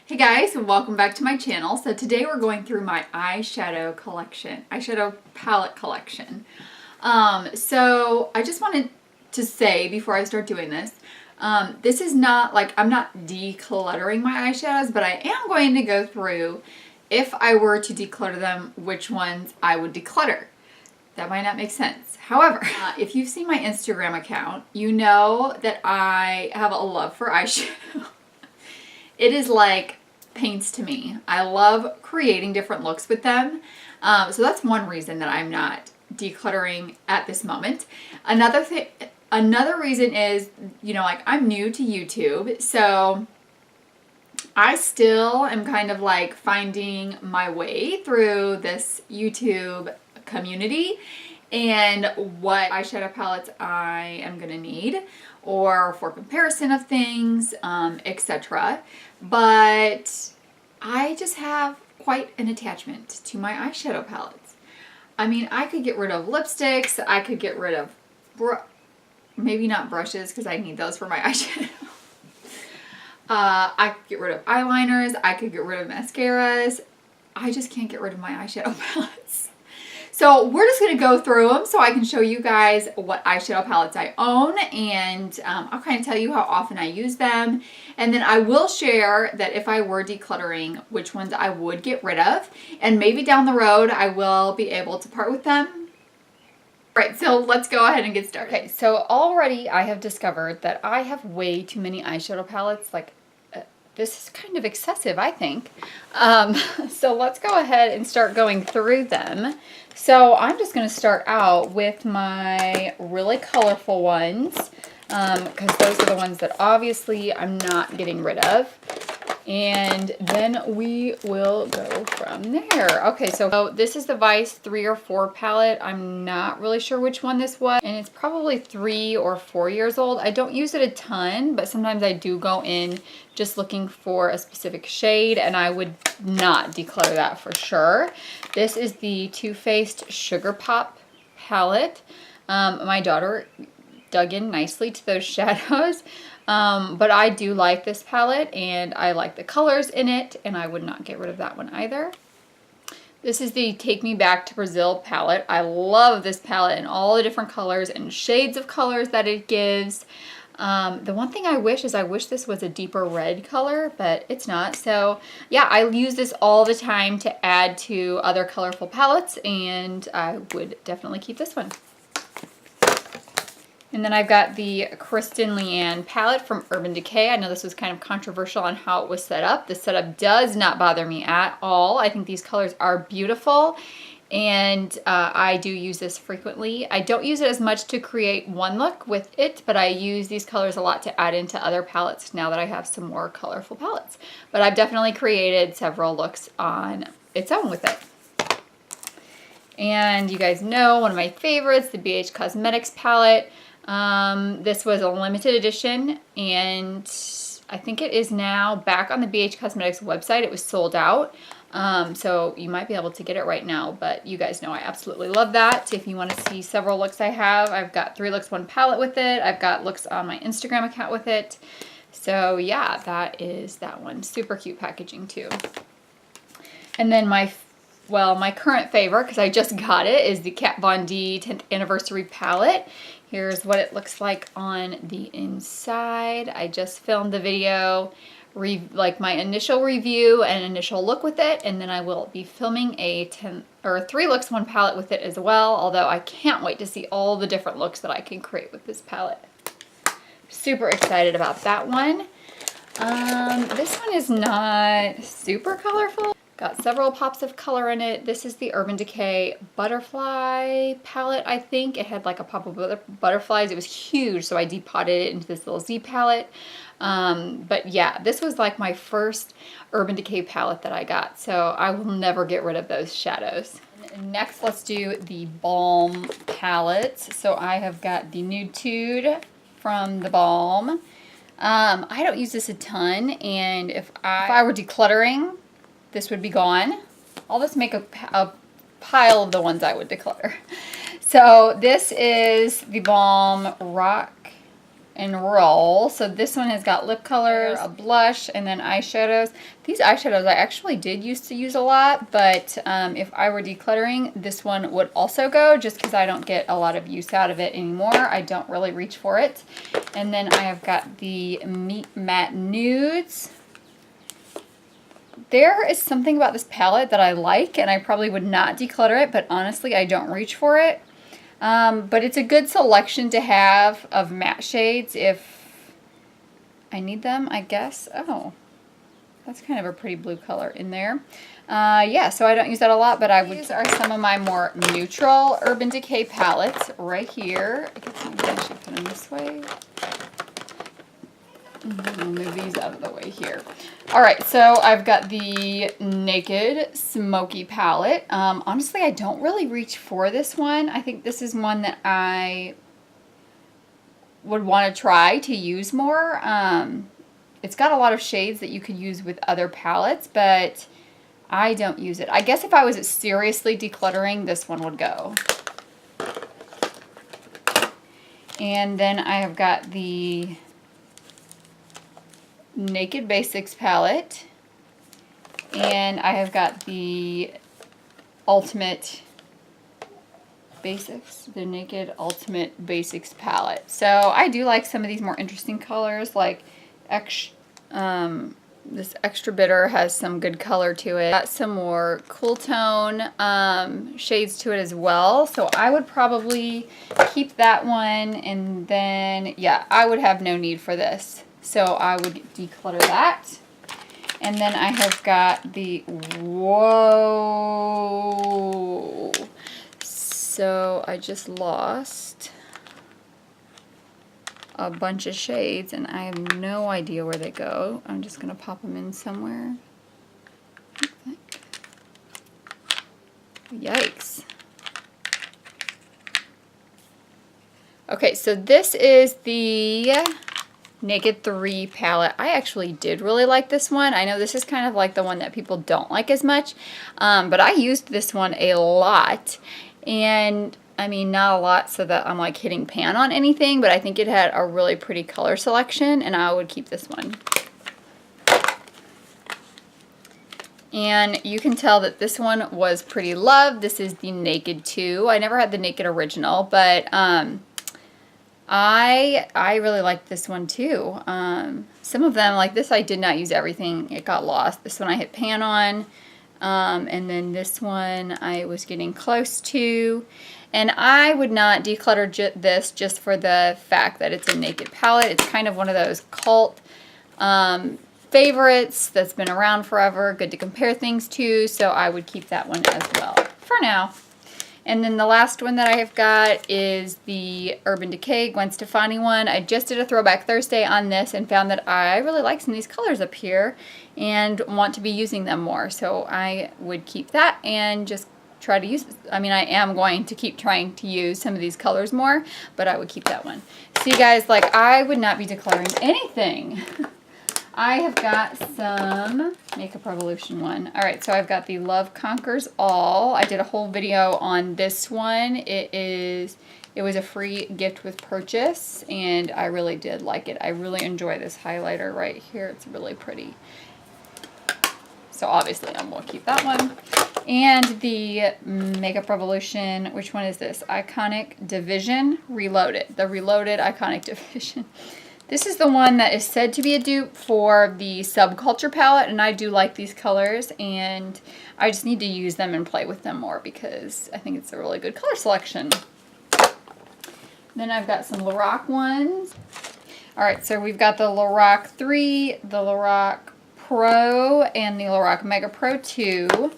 Hey guys, and welcome back to my channel. So today we're going through my eyeshadow collection, eyeshadow palette collection. So I just wanted to say before I start doing this, this is not like, I'm not decluttering my eyeshadows, but I am going to go through, if I were to declutter them, which ones I would declutter. That might not make sense. However, if you've seen my Instagram account, you know that I have a love for eyeshadow. It is like paints to me. I love creating different looks with them. So that's one reason that I'm not decluttering at this moment. Another reason is, like I'm new to YouTube, so I still am kind of like finding my way through this YouTube community and what eyeshadow palettes I am gonna need, or for comparison of things, etc. But I just have quite an attachment to my eyeshadow palettes. I mean, I could get rid of lipsticks, I could get rid of, maybe not brushes because I need those for my eyeshadow. I could get rid of eyeliners, I could get rid of mascaras. I just can't get rid of my eyeshadow palettes. So we're just going to go through them so I can show you guys what eyeshadow palettes I own, and I'll kind of tell you how often I use them. And then I will share that if I were decluttering, which ones I would get rid of. And maybe down the road I will be able to part with them. Right, so let's go ahead and get started. Okay, so already I have discovered that I have way too many eyeshadow palettes. Like, this is kind of excessive, I think. So let's go ahead and start going through them. So I'm just going to start out with my really colorful ones, because those are the ones that obviously I'm not getting rid of. And then we will go from there. Okay, so this is the Vice 3 or 4 palette. I'm not really sure which one this was, and it's probably 3 or 4 years old. I don't use it a ton, but sometimes I do go in just looking for a specific shade, and I would not declutter that for sure. This is the Too Faced Sugar Pop palette. My daughter dug in nicely to those shadows. But I do like this palette, and I like the colors in it, and I would not get rid of that one either. This is the Take Me Back to Brazil palette. I love this palette and all the different colors and shades of colors that it gives. The one thing I wish is this was a deeper red color, but it's not. So yeah, I use this all the time to add to other colorful palettes, and I would definitely keep this one. And then I've got the Kristen Leanne palette from Urban Decay. I know this was kind of controversial on how it was set up. The setup does not bother me at all. I think these colors are beautiful, and I do use this frequently. I don't use it as much to create one look with it, but I use these colors a lot to add into other palettes now that I have some more colorful palettes. But I've definitely created several looks on its own with it. And you guys know one of my favorites, the BH Cosmetics palette. This was a limited edition, and I think it is now back on the BH Cosmetics website. It was sold out, so you might be able to get it right now, but you guys know I absolutely love that. If you want to see several looks I have, I've got 3 looks, 1 palette with it. I've got looks on my Instagram account with it. So yeah, that is that one. Super cute packaging too. And then my current favorite, because I just got it, is the Kat Von D 10th Anniversary palette. Here's what it looks like on the inside. I just filmed the video, like my initial review and initial look with it, and then I will be filming a 3 looks, 1 palette with it as well, although I can't wait to see all the different looks that I can create with this palette. Super excited about that one. This one is not super colorful. Got several pops of color in it. This is the Urban Decay Butterfly palette, I think. It had like a pop of butterflies. It was huge, so I depotted it into this little Z palette. But yeah, this was like my first Urban Decay palette that I got, so I will never get rid of those shadows. Next, let's do the Balm palettes. So I have got the Nude from the Balm. I don't use this a ton, and if I were decluttering, this would be gone. I'll just make a pile of the ones I would declutter. So this is the Balm Rock and roll. So this one has got lip colors, a blush, and then eyeshadows. These eyeshadows I actually did used to use a lot, but if I were decluttering, this one would also go just because I don't get a lot of use out of it anymore. I don't really reach for it. And then I have got the Meet Matte Nudes. There is something about this palette that I like, and I probably would not declutter it, but honestly, I don't reach for it. But it's a good selection to have of matte shades if I need them, I guess. Oh, that's kind of a pretty blue color in there. Yeah, so I don't use that a lot, but these are some of my more neutral Urban Decay palettes right here. I guess maybe I should put them this way. I'll move these out of the way here. All right, so I've got the Naked Smoky palette. Honestly, I don't really reach for this one. I think this is one that I would want to try to use more. It's got a lot of shades that you could use with other palettes, but I don't use it. I guess if I was seriously decluttering, this one would go. And then I have got the Naked Basics palette, and I have got the Ultimate Basics, the Naked Ultimate Basics palette. So I do like some of these more interesting colors, like this Extra Bitter has some good color to it. Got some more cool tone shades to it as well. So I would probably keep that one, and then yeah, I would have no need for this. So I would declutter that. And then I have got the, whoa. So I just lost a bunch of shades and I have no idea where they go. I'm just gonna pop them in somewhere. Yikes. Okay, so this is the Naked 3 palette. I actually did really like this one. I know this is kind of like the one that people don't like as much, but I used this one a lot, and I mean not a lot so that I'm like hitting pan on anything, but I think it had a really pretty color selection, and I would keep this one. And you can tell that this one was pretty loved. This is the Naked 2. I never had the Naked original, but I really like this one too. Some of them, like this, I did not use everything. It got lost. This one I hit pan on. And then this one I was getting close to. And I would not declutter this just for the fact that it's a Naked palette. It's kind of one of those cult favorites that's been around forever. Good to compare things to. So I would keep that one as well for now. And then the last one that I have got is the Urban Decay Gwen Stefani one. I just did a Throwback Thursday on this and found that I really like some of these colors up here and want to be using them more. So I would keep that and just try to use, I mean, I am going to keep trying to use some of these colors more, but I would keep that one. See, guys, like I would not be decluttering anything. I have got some Makeup Revolution one. All right, so I've got the Love Conquers All. I did a whole video on this one. It was a free gift with purchase, and I really did like it. I really enjoy this highlighter right here. It's really pretty. So obviously I'm going to keep that one. And the Makeup Revolution, which one is this? Iconic Division Reloaded. The Reloaded Iconic Division. This is the one that is said to be a dupe for the Subculture palette, and I do like these colors, and I just need to use them and play with them more because I think it's a really good color selection. Then I've got some Lorac ones. All right, so we've got the Lorac 3, the Lorac Pro, and the Lorac Mega Pro 2.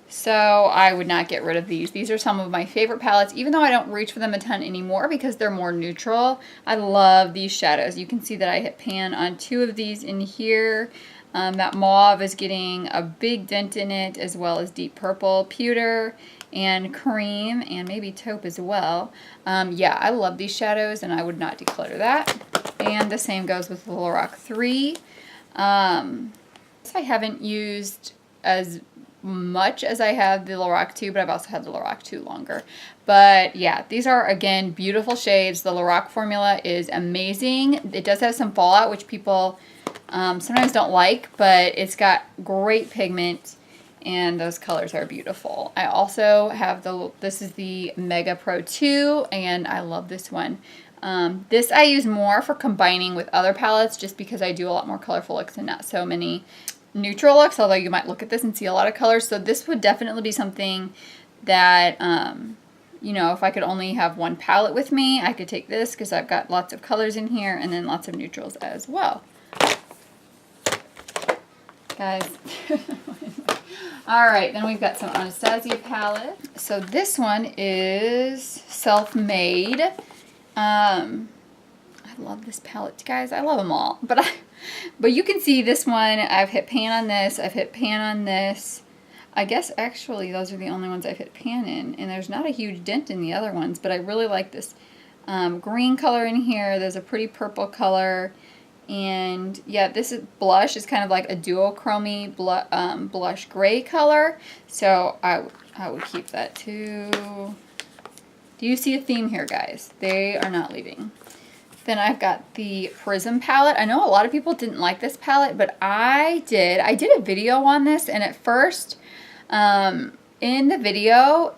So I would not get rid of these. These are some of my favorite palettes, even though I don't reach for them a ton anymore because they're more neutral. I love these shadows. You can see that I hit pan on 2 of these in here. That mauve is getting a big dent in it, as well as deep purple, pewter, and cream, and maybe taupe as well. Yeah, I love these shadows, and I would not declutter that. And the same goes with the Lorac 3. I haven't used as much as I have the Lorac 2, but I've also had the Lorac 2 longer. But yeah, these are, again, beautiful shades. The Lorac formula is amazing. It does have some fallout, which people sometimes don't like, but it's got great pigment, and those colors are beautiful. I also have this is the Mega Pro 2, and I love this one. This I use more for combining with other palettes, just because I do a lot more colorful looks and not so many neutral looks, although you might look at this and see a lot of colors. So this would definitely be something that, you know, if I could only have one palette with me, I could take this because I've got lots of colors in here and then lots of neutrals as well. Guys. All right, then we've got some Anastasia palette. So this one is Self-Made. I love this palette, guys. I love them all, but you can see this one. I've hit pan on this. I've hit pan on this. I guess actually those are the only ones I've hit pan in, and there's not a huge dent in the other ones. But I really like this green color in here. There's a pretty purple color. And yeah, this is blush is kind of like a duochrome blush gray color. So I would keep that too. Do you see a theme here, guys? They are not leaving. Then I've got the Prism palette. I know a lot of people didn't like this palette, but I did. I did a video on this, and at first, in the video,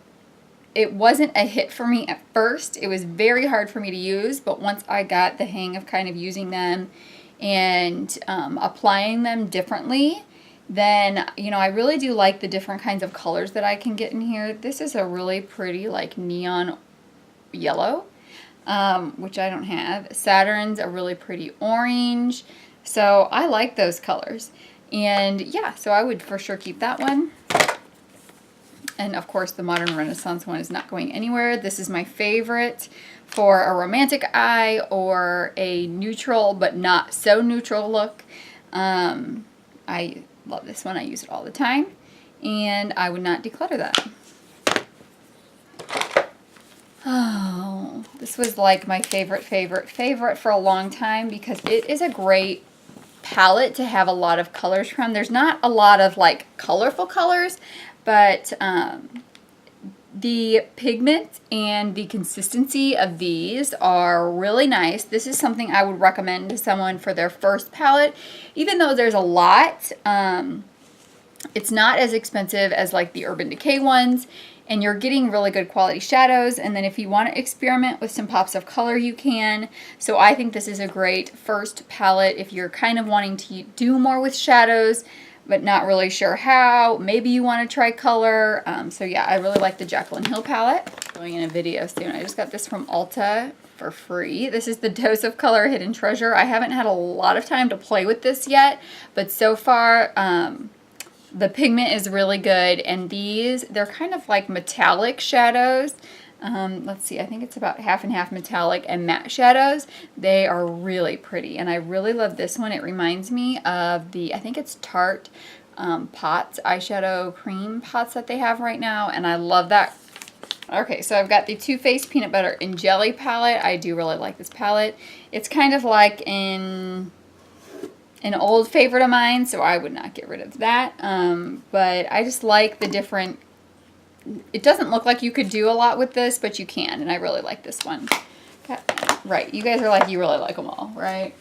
it wasn't a hit for me at first. It was very hard for me to use, but once I got the hang of kind of using them and applying them differently, then, you know, I really do like the different kinds of colors that I can get in here. This is a really pretty, like, neon yellow, which I don't have. Saturn's a really pretty orange. So I like those colors. And yeah, so I would for sure keep that one. And of course, the Modern Renaissance one is not going anywhere. This is my favorite for a romantic eye or a neutral but not so neutral look. I love this one. I use it all the time, and I would not declutter that. Oh, this was like my favorite for a long time because it is a great palette to have a lot of colors from. There's not a lot of like colorful colors, but the pigment and the consistency of these are really nice. This is something I would recommend to someone for their first palette. Even though there's a lot, it's not as expensive as like the Urban Decay ones, and you're getting really good quality shadows. And then if you want to experiment with some pops of color, you can. So I think this is a great first palette if you're kind of wanting to do more with shadows, but not really sure how. Maybe you want to try color. So yeah, I really like the Jaclyn Hill palette. Going in a video soon. I just got this from Ulta for free. This is the Dose of Color Hidden Treasure. I haven't had a lot of time to play with this yet, but so far the pigment is really good. And these, they're kind of like metallic shadows. Let's see, I think it's about half and half metallic and matte shadows. They are really pretty, and I really love this one. It reminds me of the, I think it's Tarte pots, eyeshadow cream pots that they have right now, and I love that. Okay, so I've got the Too Faced Peanut Butter and Jelly palette. I do really like this palette. It's kind of like an old favorite of mine, so I would not get rid of that. But I just like the different. It doesn't look like you could do a lot with this, but you can, and I really like this one. Okay. Right, you guys are like, you really like them all, right?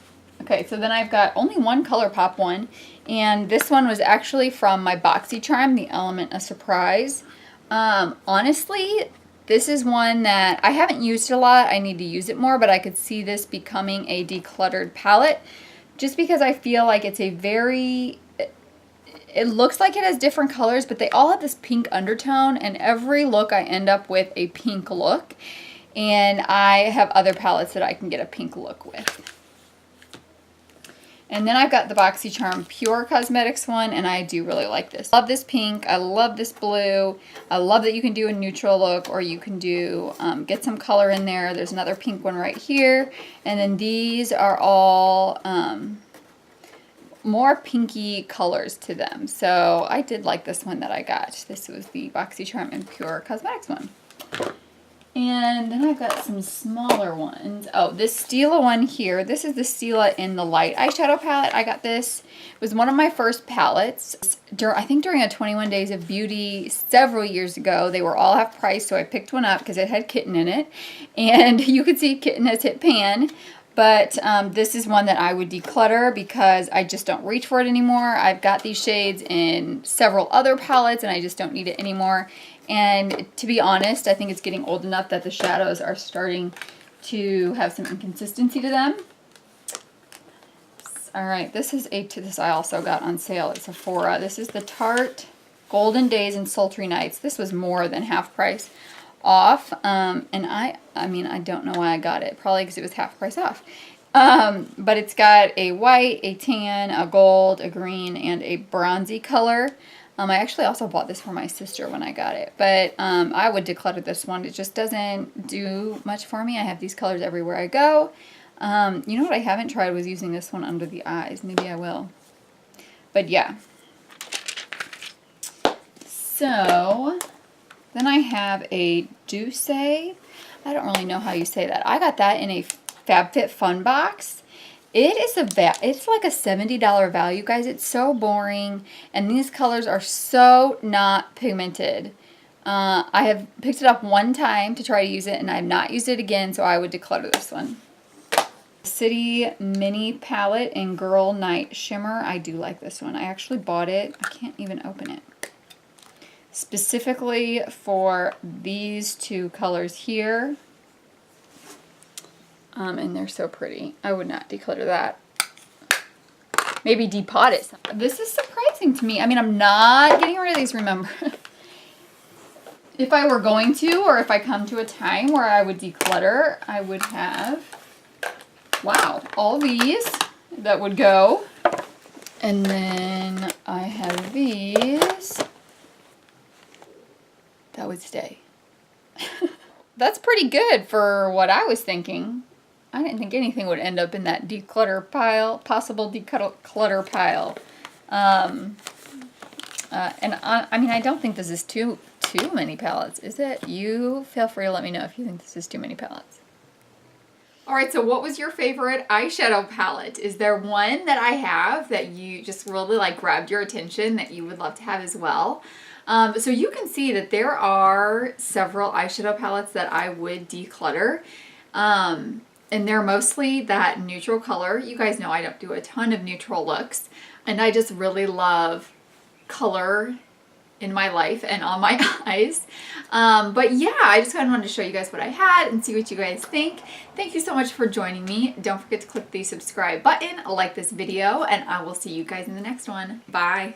Okay, so then I've got only one ColourPop one, and this one was actually from my BoxyCharm, the Element of Surprise. Honestly, this is one that I haven't used a lot. I need to use it more, but I could see this becoming a decluttered palette, just because I feel like it's a very... It looks like it has different colors, but they all have this pink undertone, and every look I end up with a pink look. And I have other palettes that I can get a pink look with. And then I've got the BoxyCharm Pure Cosmetics one, and I do really like this. I love this pink. I love this blue. I love that you can do a neutral look, or you can do get some color in there. There's another pink one right here. And then these are all... more pinky colors to them. So I did like this one that I got. This was the BoxyCharm and Pure Cosmetics one. And then I've got some smaller ones. Oh, this Stila one here. This is the Stila in the light eyeshadow palette. I got this. It was one of my first palettes. I think during a 21 Days of Beauty several years ago. They were all half price, so I picked one up because it had kitten in it. And you can see kitten has hit pan. But this is one that I would declutter because I just don't reach for it anymore. I've got these shades in several other palettes and I just don't need it anymore. And to be honest, I think it's getting old enough that the shadows are starting to have some inconsistency to them. Alright, this I also got on sale at Sephora. This is the Tarte Golden Days and Sultry Nights. This was more than half price off. And I mean, I don't know why I got it. Probably because it was half price off. But it's got a white, a tan, a gold, a green, and a bronzy color. I actually also bought this for my sister when I got it. But I would declutter this one. It just doesn't do much for me. I have these colors everywhere I go. You know what I haven't tried was using this one under the eyes. Maybe I will. But yeah. So then I have a Douce. I don't really know how you say that. I got that in a FabFitFun box. It's like a $70 value, guys. It's so boring, and these colors are so not pigmented. I have picked it up one time to try to use it, and I have not used it again, so I would declutter this one. City Mini Palette in Girl Night Shimmer. I do like this one. I actually bought it. I can't even open it. Specifically for these two colors here. And they're so pretty. I would not declutter that. Maybe depot it. This is surprising to me. I mean, I'm not getting rid of these, remember. If I were going to, or if I come to a time where I would declutter, I would have, wow, all these that would go. And then I have these that would stay. That's pretty good for what I was thinking. I didn't think anything would end up in that declutter pile, possible declutter pile. And I mean, I don't think this is too many palettes, is it? You feel free to let me know if you think this is too many palettes. Alright, so what was your favorite eyeshadow palette? Is there one that I have that you just really like grabbed your attention that you would love to have as well? So you can see that there are several eyeshadow palettes that I would declutter. And they're mostly that neutral color. You guys know I don't do a ton of neutral looks. And I just really love color in my life and on my eyes. But yeah, I just kind of wanted to show you guys what I had and see what you guys think. Thank you so much for joining me. Don't forget to click the subscribe button, like this video, and I will see you guys in the next one. Bye.